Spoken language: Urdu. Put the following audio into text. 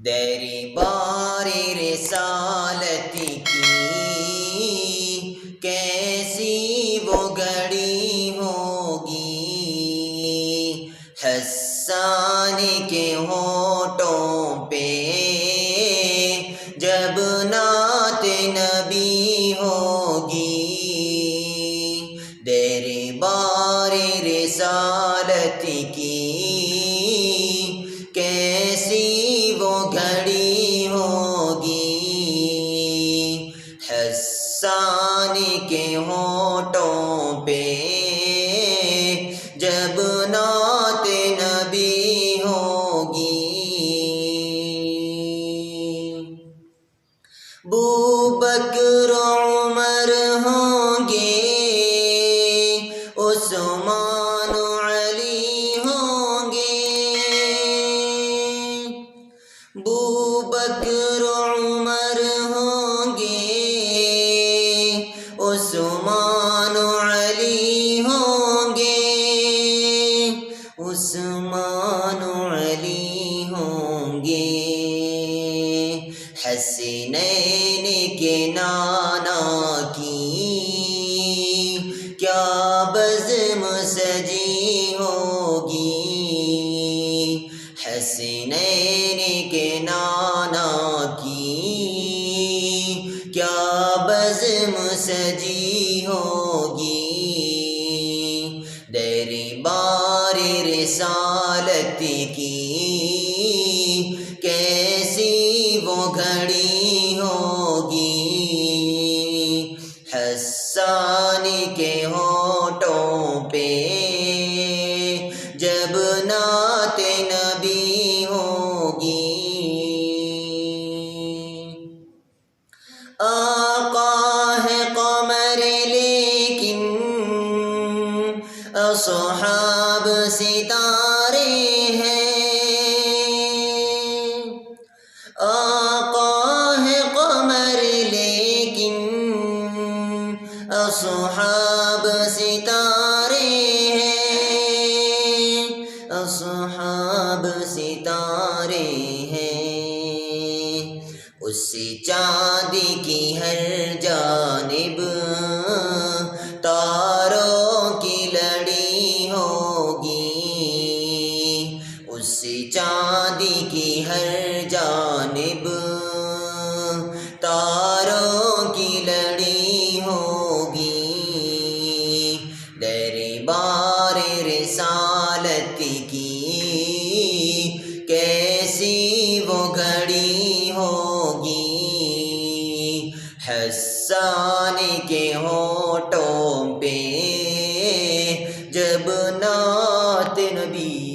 دیری باری رسالت کی کیسی وہ گھڑی ہوگی، حسان کے ہونٹوں پہ جب نعت نبی ہوگی، دیری باری رسالت کی کیسی وہ گھڑی ہوگی، حسان کے ہونٹوں پہ جب نعت نبی ہوگی، بوبکر عمر ہوں گے، عثمان علی ہوں گے، بوبکر عمر ہوں گے، عثمان علی ہوں گے، عثمان علی ہوں گے، حسنین کے نانا کی کیا بزم سجی ہوگی، حسنین کے نانا کی کیا بزم سجی ہوگی، دیری باری رسالت کی کیسی وہ گھڑی ہوگی، حسان کے ہونٹوں پہ جب نعت نبی ہوگی، آقا ہے قمر لیکن اصحاب ستارے ہیں، آقا ہے قمر لیکن اصحاب ستارے ہیں، اصحاب ستارے ہیں، اس چاند کی ہر جانب تاروں کی لڑی ہوگی، اس چاند کی ہر جانب تاروں کی لڑی ہوگی، دیری باری رسالت کی کیسی وہ گھڑی ہوگی، حسان کے ہونٹوں پہ جب نعت نبی